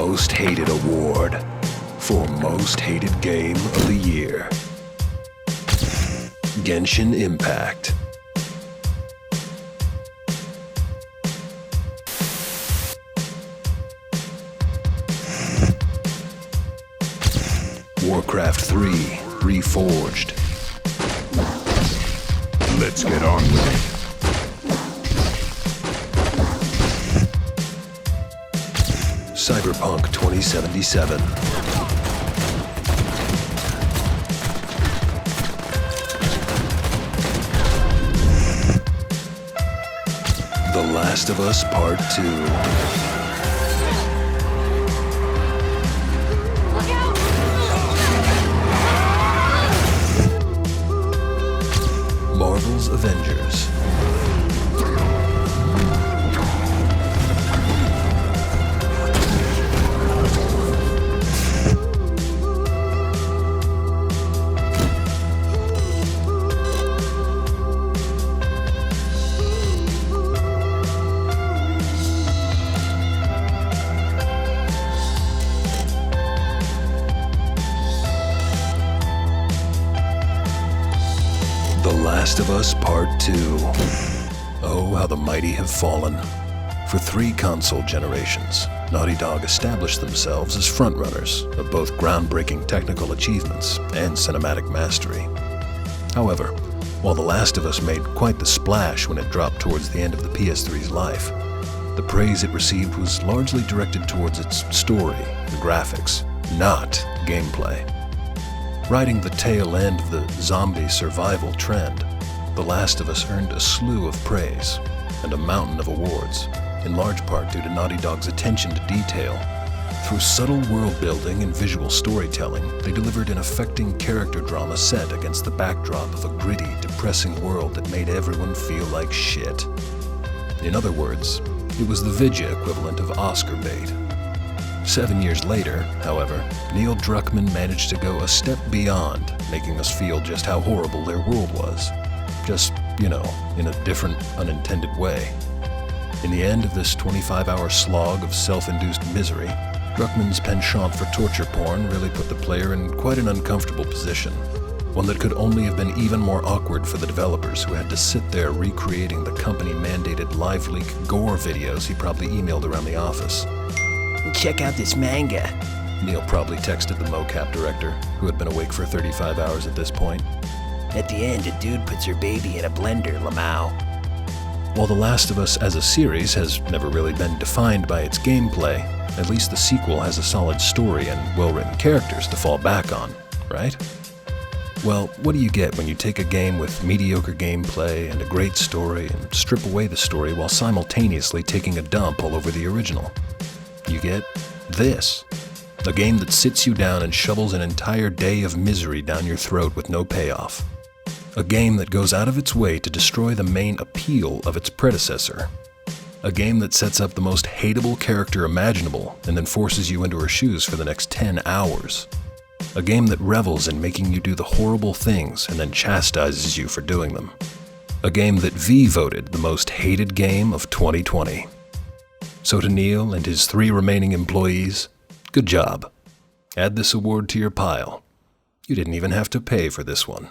Most Hated Award for Most Hated Game of the Year. Genshin Impact. Warcraft III Reforged. Let's get on with it. Cyberpunk 2077. The Last of Us Part 2. Marvel's Avengers. The Last of Us Part 2. Oh, how the mighty have fallen. For 3 console generations, Naughty Dog established themselves as frontrunners of both groundbreaking technical achievements and cinematic mastery. However, while The Last of Us made quite the splash when it dropped towards the end of the PS3's life, the praise it received was largely directed towards its story and graphics, not gameplay. Riding the tail end of the zombie survival trend, The Last of Us earned a slew of praise and a mountain of awards, in large part due to Naughty Dog's attention to detail. Through subtle world building and visual storytelling, they delivered an affecting character drama set against the backdrop of a gritty, depressing world that made everyone feel like shit. In other words, it was the Vidya equivalent of Oscar bait. 7 years later, however, Neil Druckmann managed to go a step beyond, making us feel just how horrible their world was. Just, in a different, unintended way. In the end of this 25-hour slog of self-induced misery, Druckmann's penchant for torture porn really put the player in quite an uncomfortable position. One that could only have been even more awkward for the developers who had to sit there recreating the company-mandated live leak gore videos he probably emailed around the office. Check out this manga, Neil probably texted the mocap director, who had been awake for 35 hours at this point. At the end, a dude puts her baby in a blender, Lamau. While The Last of Us as a series has never really been defined by its gameplay, at least the sequel has a solid story and well-written characters to fall back on, right? Well, what do you get when you take a game with mediocre gameplay and a great story and strip away the story while simultaneously taking a dump all over the original? You get this. A game that sits you down and shovels an entire day of misery down your throat with no payoff. A game that goes out of its way to destroy the main appeal of its predecessor. A game that sets up the most hateable character imaginable and then forces you into her shoes for the next 10 hours. A game that revels in making you do the horrible things and then chastises you for doing them. A game that V voted the most hated game of 2020. So to Neil and his 3 remaining employees, good job. Add this award to your pile. You didn't even have to pay for this one.